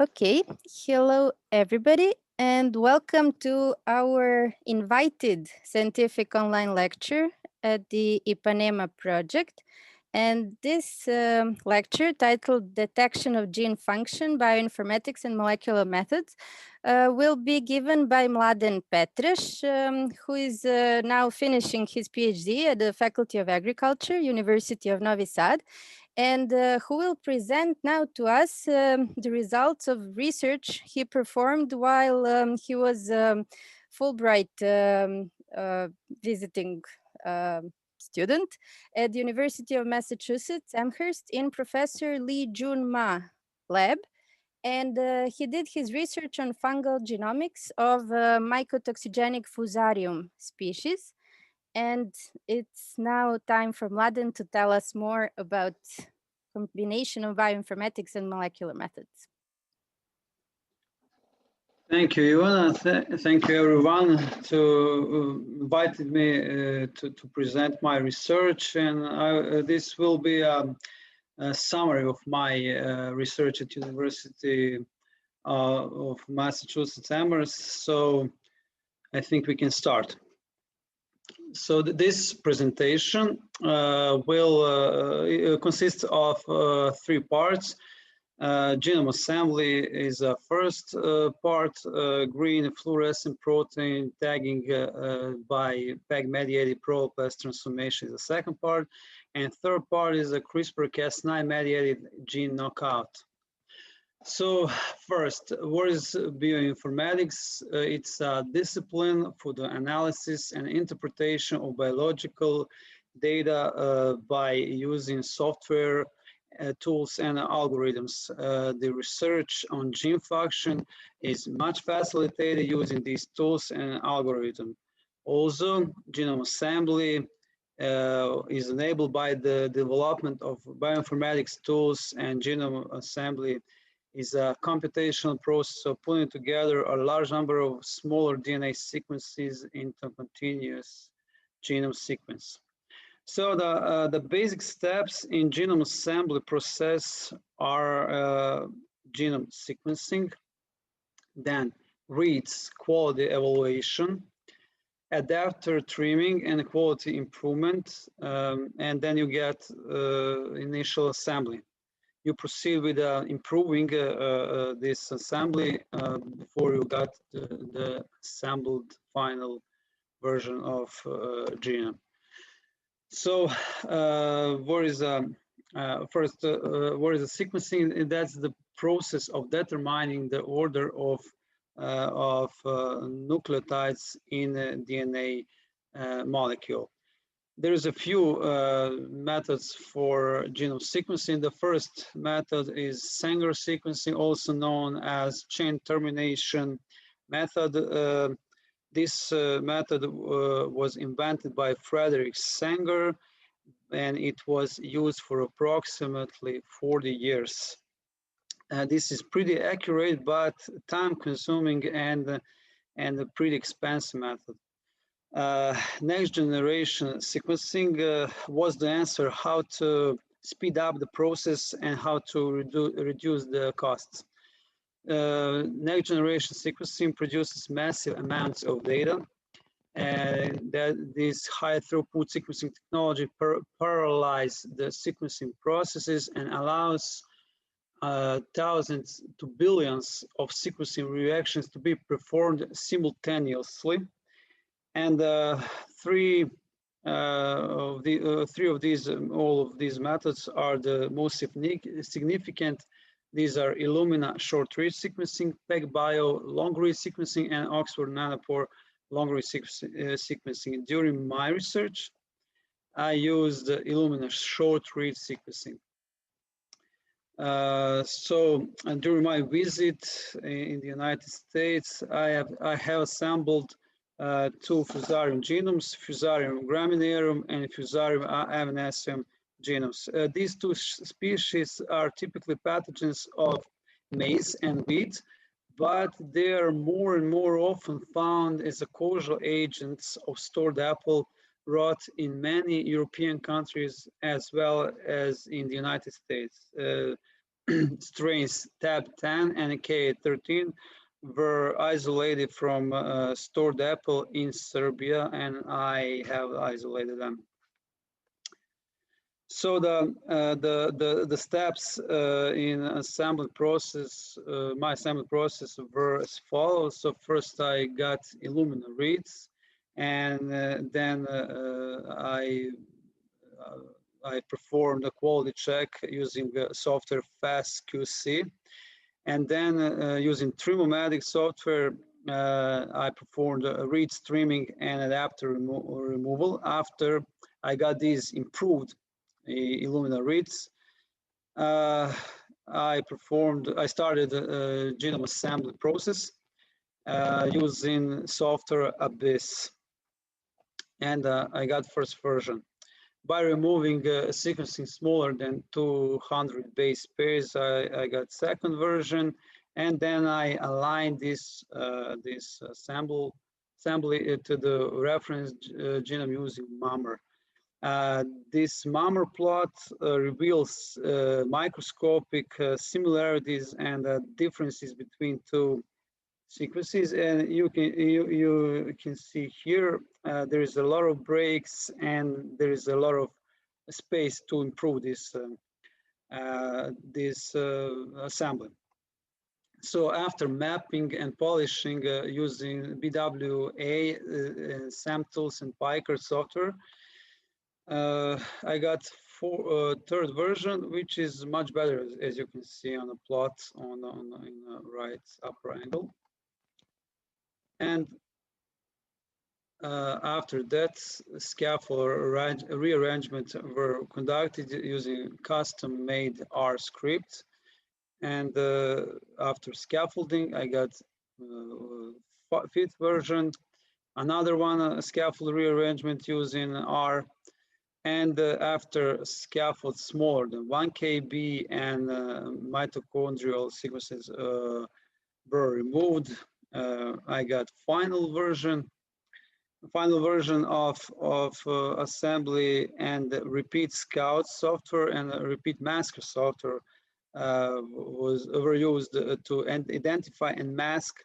Okay, hello everybody, and welcome to our invited scientific online lecture at the Ipanema project. And this lecture, titled Detection of Gene Function, Bioinformatics and Molecular Methods, will be given by Mladen Petreš, who is now finishing his PhD at the Faculty of Agriculture, University of Novi Sad, and who will present now to us the results of research he performed while he was Fulbright visiting student at the University of Massachusetts Amherst in Professor Lee Jun Ma lab. And he did his research on fungal genomics of mycotoxigenic fusarium species. And it's now time for Mladen to tell us more about combination of bioinformatics and molecular methods. Thank you, Ivana. Thank you, everyone, to invited me to present my research, and this will be a summary of my research at University of Massachusetts Amherst. So I think we can start. So this presentation will consist of 3 parts. Genome assembly is the first part, green fluorescent protein tagging by PEG-mediated proteoplast transformation is the second part, and third part is a CRISPR-Cas9 mediated gene knockout. So first, what is bioinformatics? It's a discipline for the analysis and interpretation of biological data by using software, tools and algorithms. The research on gene function is much facilitated using these tools and algorithms. Also, genome assembly is enabled by the development of bioinformatics tools, and genome assembly is a computational process of putting together a large number of smaller DNA sequences into a continuous genome sequence. So the basic steps in genome assembly process are genome sequencing, then reads quality evaluation, adapter trimming and quality improvement, and then you get initial assembly. You proceed with improving this assembly before you got the assembled final version of genome. So what is first, what is the sequencing? That's the process of determining the order of nucleotides in a DNA molecule. There's a few methods for genome sequencing. The first method is Sanger sequencing, also known as chain termination method. This method was invented by Frederick Sanger, and it was used for approximately 40 years. This is pretty accurate, but time-consuming and a pretty expensive method. Next generation sequencing was the answer how to speed up the process and how to reduce the costs. Next generation sequencing produces massive amounts of data, and that this high throughput sequencing technology parallels the sequencing processes and allows thousands to billions of sequencing reactions to be performed simultaneously. And three of these, all of these methods are the most significant. These are Illumina short-read sequencing, PEG-bio long-read sequencing, and Oxford Nanopore long-read sequencing. During my research, I used Illumina short-read sequencing. During my visit in the United States, I have assembled 2 Fusarium genomes, Fusarium graminearum and Fusarium avanaceium genomes. These 2 species are typically pathogens of maize and wheat, but they are more and more often found as a causal agents of stored apple rot in many European countries as well as in the United States. strains tab10 and K13 were isolated from stored apple in Serbia, and I have isolated them. So the steps in assembly process, my assembly process were as follows. So first I got Illumina reads, and then I performed a quality check using software FastQC, and then using Trimomatic software, I performed a read streaming and adapter removal. After I got these improved Illumina reads, I started genome assembly process using software Abyss, and I got first version. By removing sequencing smaller than 200 base pairs, I got second version, and then I aligned this assembly to the reference genome using MAMR. This MAMR plot reveals microscopic similarities and differences between two sequences, and you can see here there is a lot of breaks and there is a lot of space to improve this assembly. So after mapping and polishing using BWA, SAMTools, and PyCard software, I got third version, which is much better, as you can see on the plot in the right upper angle. And after that, scaffold rearrangement were conducted using custom-made R script. And after scaffolding, I got fifth version, another one, scaffold rearrangement using R. And after scaffold smaller than 1 kb and mitochondrial sequences were removed, I got final version of assembly and repeat scout software and repeat masker software were used to identify and mask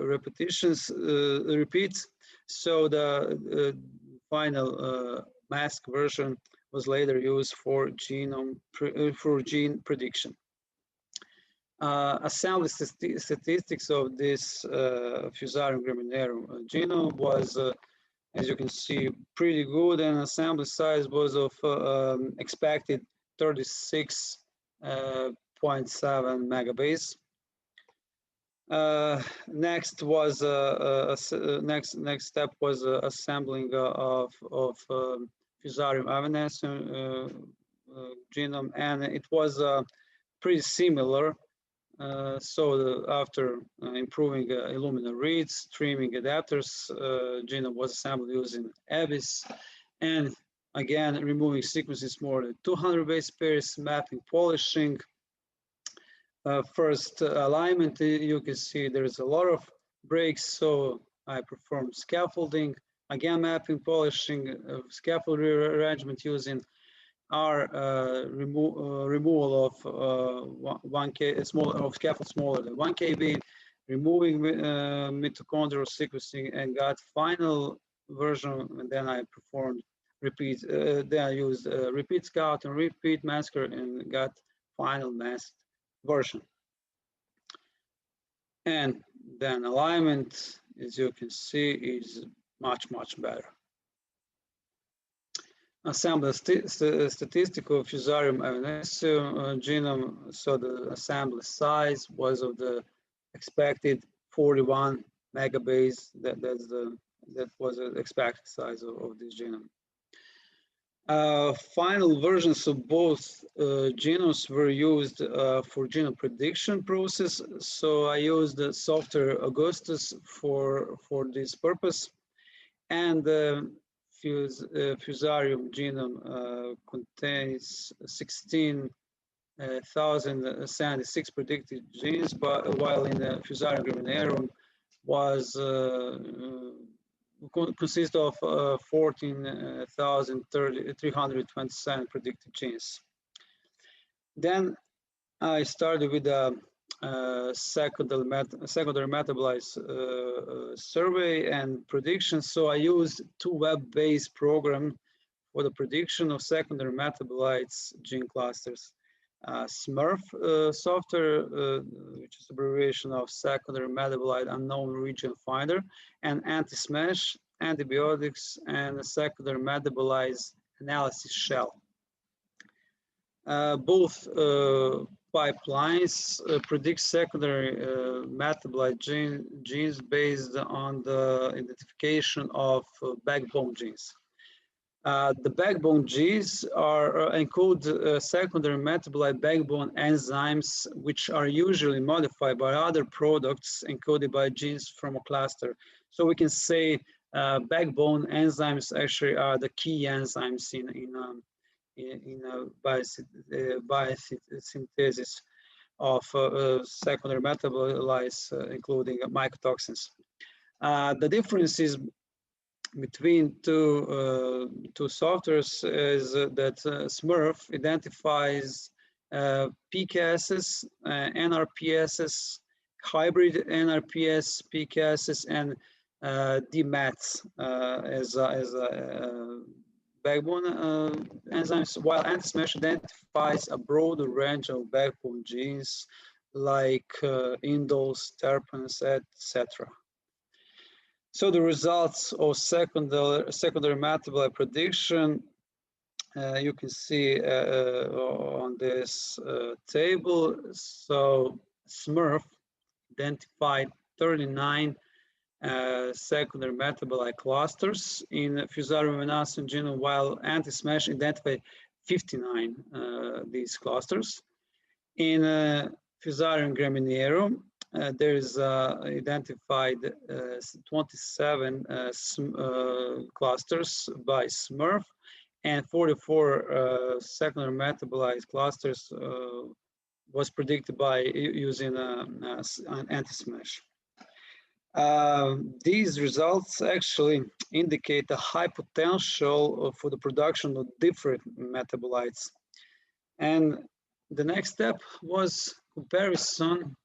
repetitions, repeats. So the final mask version was later used for gene prediction. Assembly statistics of this Fusarium graminearum genome was, as you can see, pretty good, and assembly size was of expected 36.7 megabase. Next was next step was assembling of Fusarium evanescens genome, and it was pretty similar. So after improving Illumina reads, streaming adapters, genome was assembled using Abyss, and again removing sequences more than 200 base pairs, mapping, polishing. First alignment, you can see there's a lot of breaks, so I performed scaffolding, again mapping, polishing, scaffold rearrangement using R, removal of 1K of scaffold smaller than 1 kb, removing mitochondrial sequencing, and got final version. And then I performed repeat. Then I used repeat scout and repeat masker and got final masked version. And then alignment, as you can see, is much better. Assembly statistical Fusarium evanescens genome, so the assembly size was of the expected 41 megabase. That was the expected size of this genome. Final versions of both genomes were used for genome prediction process. So I used the software Augustus for this purpose, and Fusarium genome contains 16,076 predicted genes, but while in the Fusarium graminearum was consists of 14,327 predicted genes. Then I started with a secondary metabolites survey and prediction. So I used two web-based programs for the prediction of secondary metabolites gene clusters. SMURF software, which is abbreviation of secondary metabolite unknown region finder, and anti-smash, antibiotics, and secondary metabolites analysis shell. Both pipelines predict secondary metabolite genes based on the identification of backbone genes. The backbone genes encode secondary metabolite backbone enzymes, which are usually modified by other products encoded by genes from a cluster. So we can say backbone enzymes actually are the key enzymes in biosynthesis of secondary metabolites, including mycotoxins. The differences between two softwares is that SMURF identifies PKSs, NRPSs, hybrid NRPS, PKSs, and DMATs as backbone enzymes, while anti-smash identifies a broader range of backbone genes like indoles, terpenes, etc. So the results of secondary metabolite prediction you can see on this table. So SMURF identified 39 secondary metabolite clusters in Fusarium venosus genome, while anti-smash identified 59 these clusters. In Fusarium graminearum, there is identified 27 clusters by SMURF, and 44 secondary metabolite clusters was predicted by using an anti-smash. These results actually indicate a high potential for the production of different metabolites. And the next step was comparison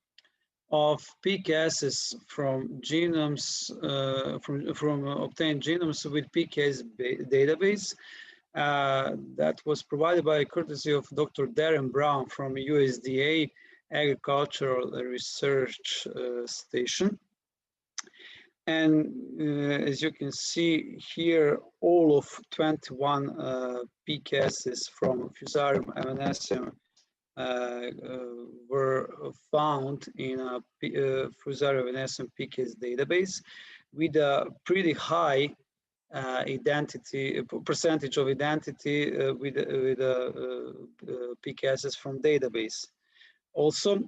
of PKSs from genomes, from obtained genomes with PKS database that was provided by courtesy of Dr. Darren Brown from USDA Agricultural Research Station. And as you can see here, all of 21 PKSs from Fusarium evanescens were found in a Fusarium evanescens PKS database with a pretty high percentage of identity with PKSs from database. Also,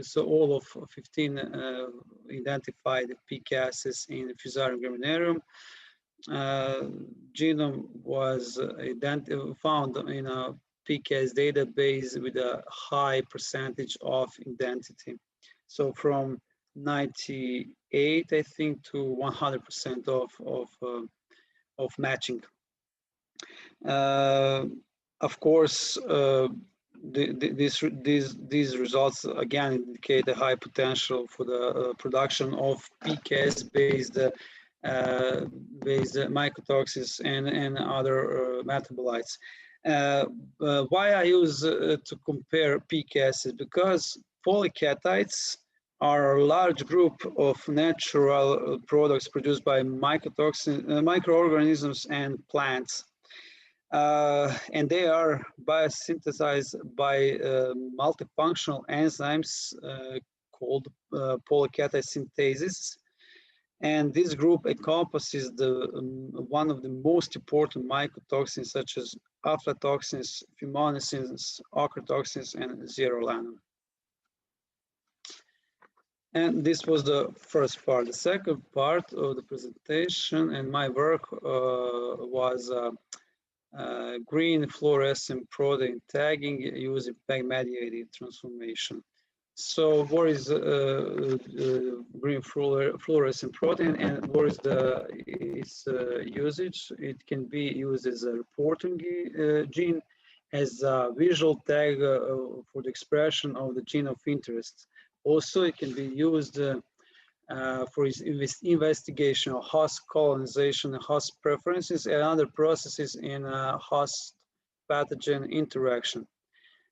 so all of 15 identified PKSs in Fusarium graminearum genome was found in a PKS database with a high percentage of identity. So from 98, I think, to 100% of matching. Of course, these results again indicate a high potential for the production of PKS-based mycotoxins and other metabolites. Why I use to compare PKS is because polycatides are a large group of natural products produced by microorganisms and plants. And they are biosynthesized by multifunctional enzymes called polycatide synthesis. And this group encompasses one of the most important mycotoxins, such as aflatoxins, fumonisin, ochratoxins, and zearalenone. And this was the first part. The second part of the presentation and my work was green fluorescent protein tagging using PEG-mediated transformation. So what is green fluorescent protein and what is its usage? It can be used as a reporting gene as a visual tag for the expression of the gene of interest. Also, it can be used for investigation of host colonization, host preferences, and other processes in host pathogen interaction.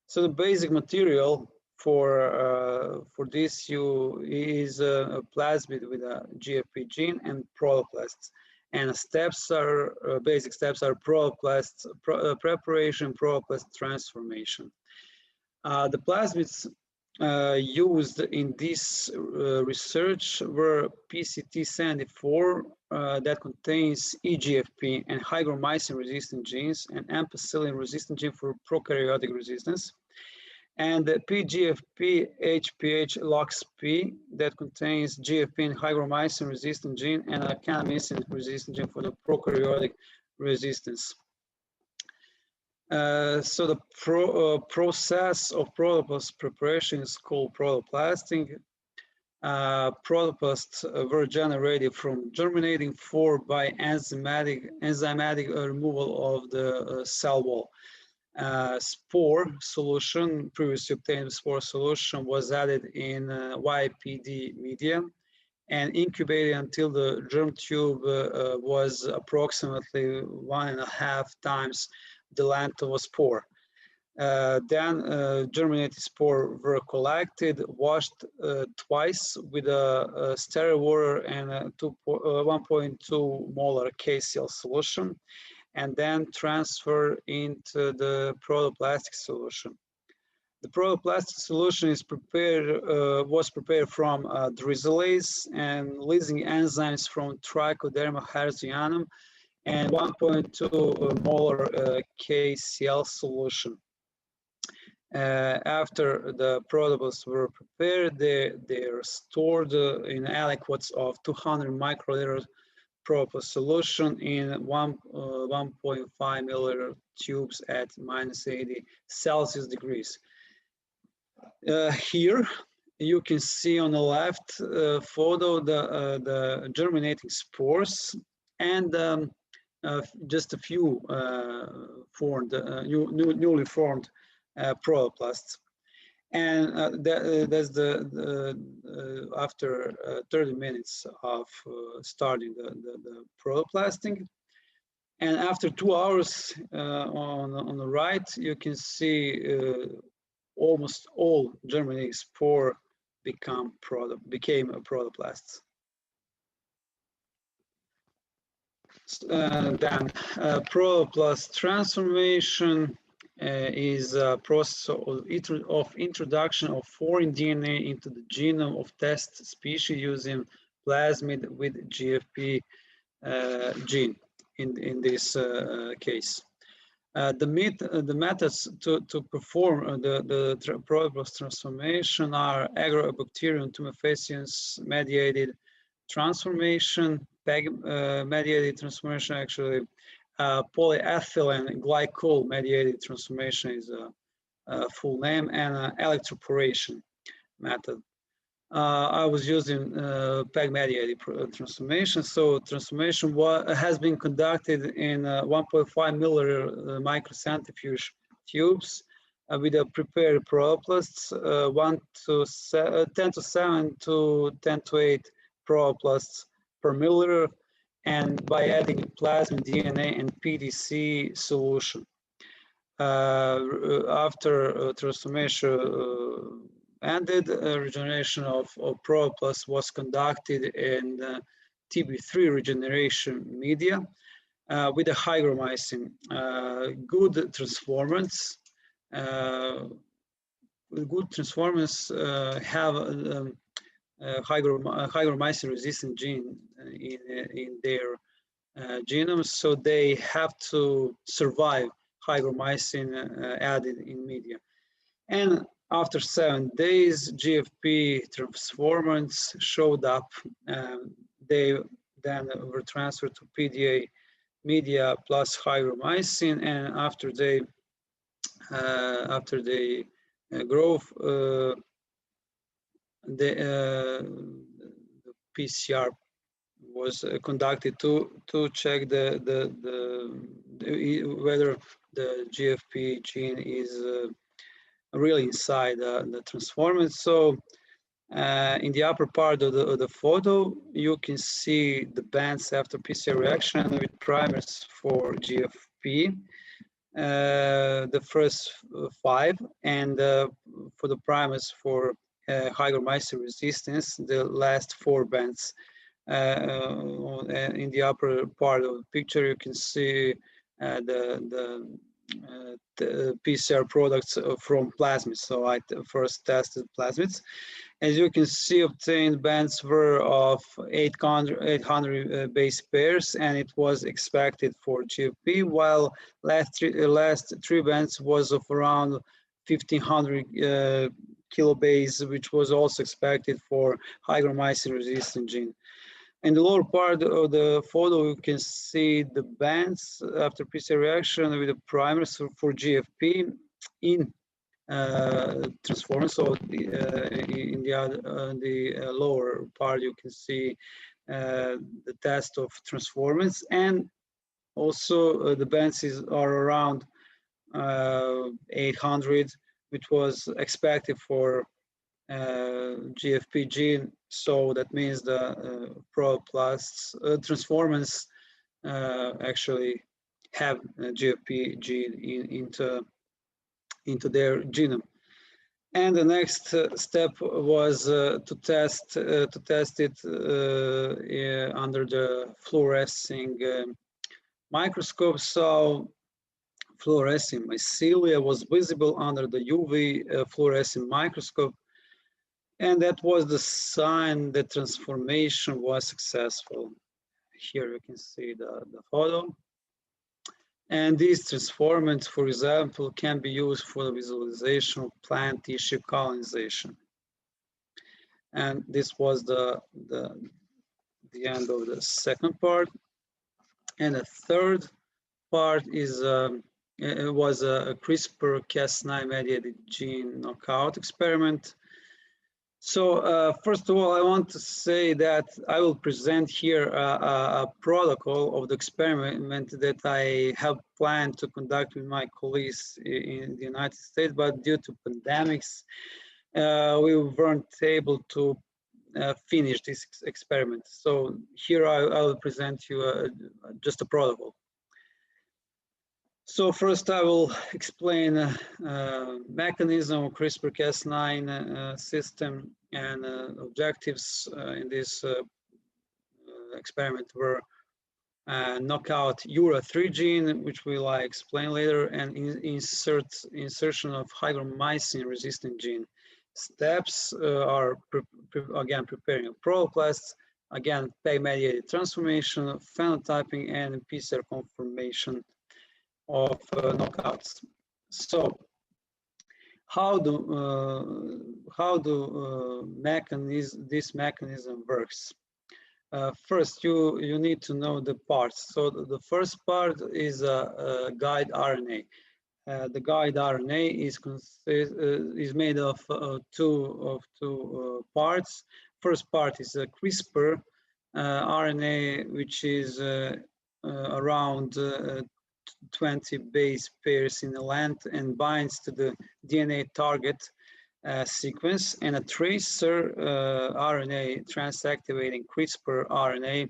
So the basic material for this is a plasmid with a GFP gene and protoplasms. And basic steps are protoplasm preparation, protoplasm transformation. The plasmids used in this research were PCT74 that contains EGFP and hygromycin resistant genes and ampicillin resistant gene for prokaryotic resistance, and the PGFP HPH LOXP that contains GFP and hygromycin resistant gene and a kanamycin resistant gene for the prokaryotic resistance. So the process of protoplast preparation is called protoplasting. Protoplasts were generated from germinating form by enzymatic removal of the cell wall. Spore solution, previously obtained spore solution, was added in YPD media and incubated until the germ tube was approximately 1.5 times the length of a spore. Then germinated spore were collected, washed twice with a sterile water and a 1.2 molar KCl solution, and then transfer into the protoplastic solution. The protoplastic solution was prepared from drizzolase and lysing enzymes from Trichoderma hertzianum and 1.2 molar KCl solution. After the protoplasts were prepared, they are stored in aliquots of 200 microliter protoplast solution in 1.5 milliliter tubes at -80 Celsius degrees. Here you can see on the left photo the germinating spores and just a few newly formed protoplasts. And that's after 30 minutes of starting the protoplasting. And after 2 hours on the right, you can see almost all germinating spore became protoplasts. Then protoplast transformation is a process of introduction of foreign DNA into the genome of test species using plasmid with GFP gene in this case. The methods to perform the protoplast transformation are agrobacterium tumefaciens mediated transformation, PEG mediated transformation actually, polyethylene glycol mediated transformation is a full name, and electroporation method. I was using PEG mediated transformation. So transformation has been conducted in 1.5 milliliter microcentrifuge tubes with a prepared protoplasts, 10 to 7 to 10 to 8 protoplasts per milliliter, and by adding plasmid DNA and PDC solution. After transformation ended, regeneration of protoplasts was conducted in TB3 regeneration media with a hygromycin. Good transformants have hygromycin resistant gene in their genomes, so they have to survive hygromycin added in media. And after 7 days, GFP transformants showed up. They then were transferred to PDA media plus hygromycin, and after they grow, the PCR was conducted to check whether the GFP gene is really inside the transformant. So in the upper part of the photo, you can see the bands after PCR reaction with primers for GFP, the first 5, and for the primers for hygromycin resistance, the last 4 bands. In the upper part of the picture, you can see the PCR products from plasmids. So I first tested plasmids. As you can see, obtained bands were of 800 base pairs, and it was expected for GFP, while last three bands was of around 1500 kilobase, which was also expected for hygromycin resistant gene. In the lower part of the photo, you can see the bands after PCR reaction with the primers for GFP in transformer. So in the lower part, you can see the test of transformers, and also the bands are around 800, which was expected for GFP gene. So that means the proplasts transformers actually have GFP gene into their genome. And the next step was to test it under the fluorescing microscope. So fluorescing mycelia was visible under the UV fluorescent microscope, and that was the sign that transformation was successful. Here you can see the photo. And these transformants, for example, can be used for the visualization of plant tissue colonization. And this was the end of the second part. And the third part is it was a CRISPR-Cas9 mediated gene knockout experiment. So first of all, I want to say that I will present here a protocol of the experiment that I have planned to conduct with my colleagues in the United States, but due to pandemics, we weren't able to finish this experiment. So here I will present you just a protocol. So first I will explain mechanism of CRISPR-Cas9 system, and objectives in this experiment were knockout URA3 gene, which will I explain later, and insertion of hygromycin resistant gene. Steps are again preparing proloplasts, again PEG-mediated transformation, phenotyping, and PCR confirmation of knockouts. So how this mechanism works? First, you need to know the parts. So the first part is a guide RNA. The guide RNA is made of two parts. First part is a CRISPR RNA, which is around 20 base pairs in the length and binds to the DNA target sequence, and a tracer RNA transactivating CRISPR RNA.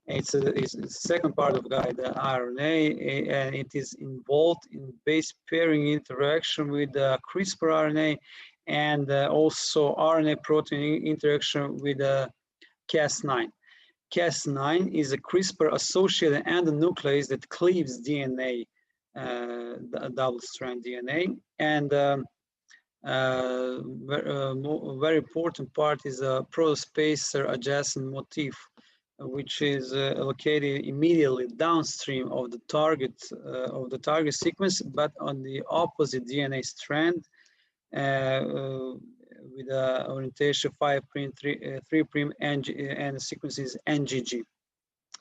It's the second part of guide RNA, and it is involved in base pairing interaction with CRISPR RNA, and also RNA protein interaction with Cas9. Cas9 is a CRISPR-associated endonuclease that cleaves DNA, double-strand DNA, and a very important part is a protospacer adjacent motif, which is located immediately downstream of the target sequence, but on the opposite DNA strand, with orientation 5', 3', and the sequence is NGG.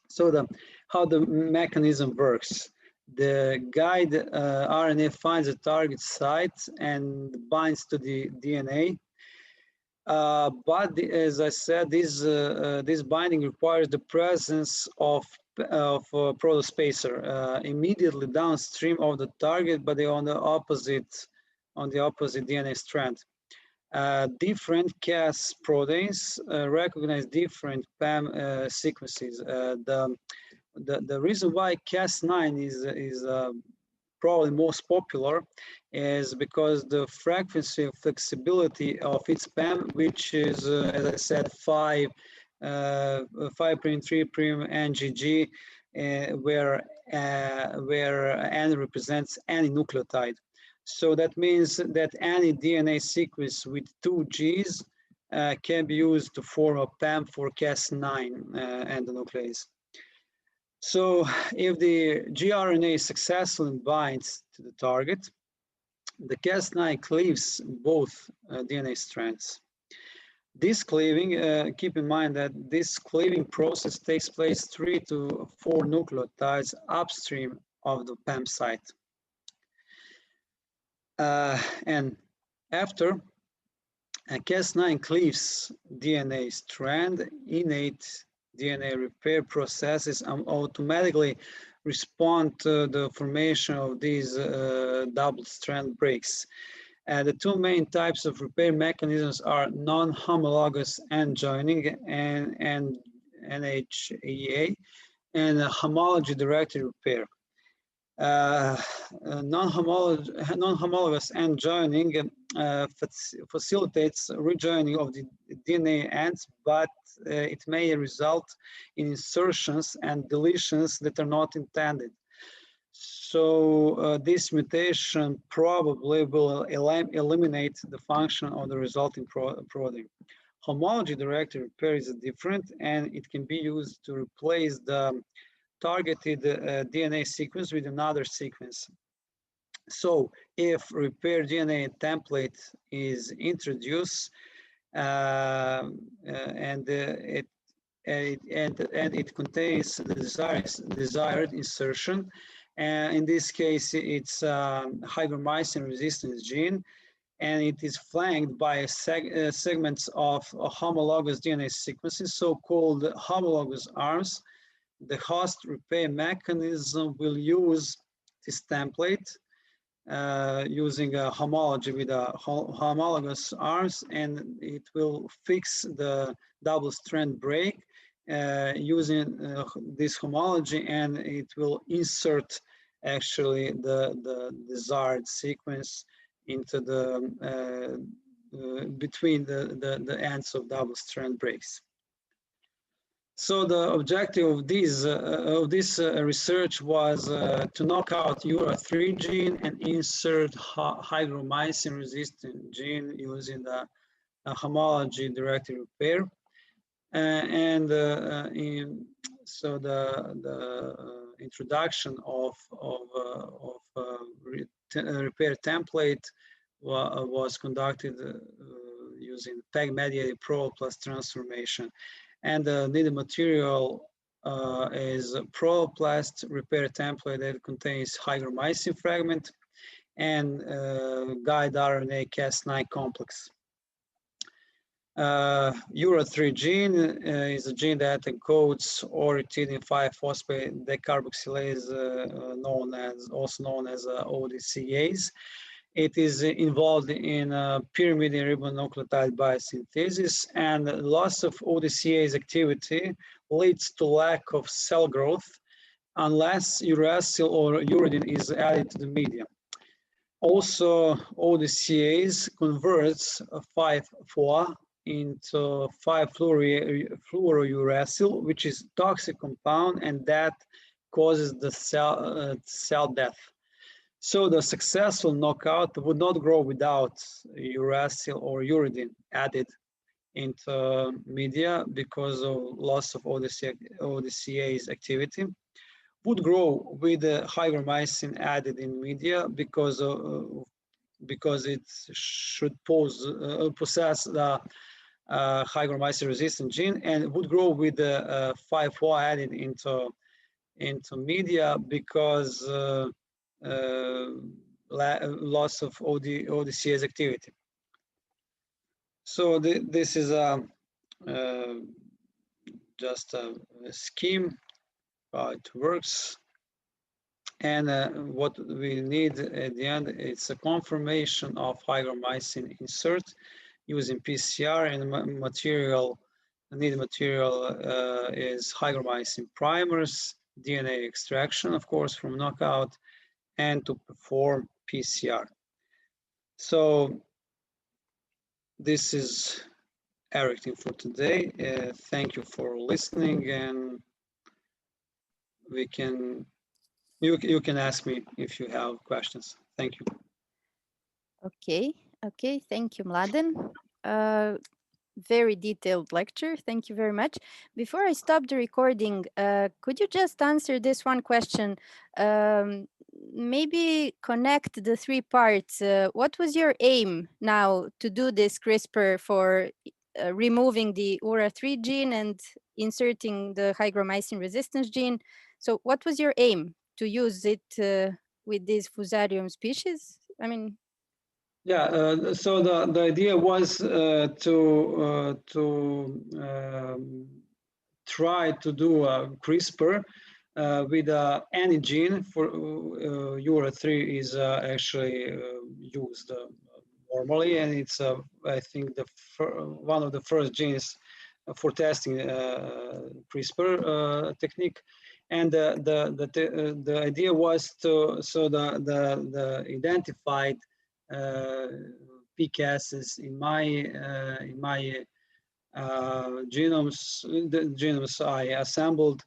So how the mechanism works. The guide RNA finds the target site and binds to the DNA. But as I said, this binding requires the presence of protospacer immediately downstream of the target, but on the opposite DNA strand. Different Cas proteins recognize different PAM sequences. The reason why Cas9 is probably most popular is because the frequency flexibility of its PAM, which is, as I said, 5'3' NGG, where N represents any nucleotide. So that means that any DNA sequence with 2 Gs can be used to form a PAM for Cas9 endonuclease. So if the gRNA successfully binds to the target, the Cas9 cleaves both DNA strands. This cleaving, keep in mind that this cleaving process takes place 3 to 4 nucleotides upstream of the PAM site. And after Cas9 cleaves DNA strand, innate DNA repair processes automatically respond to the formation of these double strand breaks. The two main types of repair mechanisms are non-homologous end joining and NHEA and homology-directed repair. Non-homologous end joining facilitates rejoining of the DNA ends, but it may result in insertions and deletions that are not intended. So this mutation probably will eliminate the function of the resulting protein. Homology-directed repair is different, and it can be used to replace the targeted DNA sequence with another sequence. So if repair DNA template is introduced and it contains the desired insertion, in this case it's hygromycin resistance gene, and it is flanked by segments of homologous DNA sequences, so-called homologous arms. The host repair mechanism will use this template using a homology with a homologous arms, and it will fix the double strand break using this homology, and it will insert actually the desired sequence into the between the ends of double strand breaks. So the objective of this research was to knock out URA3 gene and insert hygromycin-resistant gene using the homology-directed repair. So the introduction of repair template was conducted using PEG-mediated proloplast transformation. And the needed material is a proloplast repair template that contains hygromycin fragment and guide RNA Cas9 complex. URA3 gene is a gene that encodes ornithine 5-phosphate decarboxylase, also known as ODCase. It is involved in pyrimidine ribonucleotide biosynthesis, and loss of ODCase activity leads to lack of cell growth unless uracil or uridine is added to the media. Also, ODCase converts 5-FOA into 5-fluorouracil, which is a toxic compound, and that causes the cell death. So the successful knockout would not grow without uracil or uridine added into media because of loss of ODCase activity. Would grow with the hygromycin added in media because it should possess the hygromycin resistant gene, and would grow with the 5-FOA added into media because loss of ODCase activity. So this is just a scheme how it works. And what we need at the end, it's a confirmation of hygromycin insert using PCR, and material, the needed material is hygromycin primers, DNA extraction, of course, from knockout, and to perform PCR. So this is everything for today. Thank you for listening, and we can you can ask me if you have questions. Thank you. Okay, okay, thank you, Mladen. Very detailed lecture. Thank you very much. Before I stop the recording, could you just answer this one question? Maybe connect the three parts. What was your aim now to do this CRISPR for removing the URA3 gene and inserting the hygromycin resistance gene? So, what was your aim to use it with these Fusarium species? I mean, Yeah, so the idea was to try to do a CRISPR with any gene. For URA3 is actually used normally, and it's I think one of the first genes for testing CRISPR technique. And the idea was to the identified PCASs in my genomes, the genomes I assembled.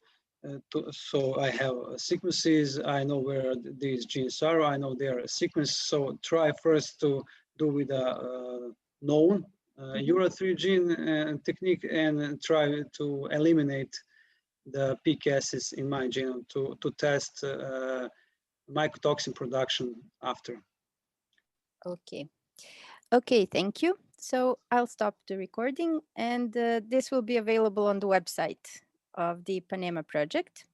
So I have sequences. I know where these genes are. I know their sequence. So try first to do with a known URA3 gene technique, and try to eliminate the PCASs in my genome to test mycotoxin production after. okay. Okay, thank you. So I'll stop the recording, and this will be available on the website of the Ipanema project.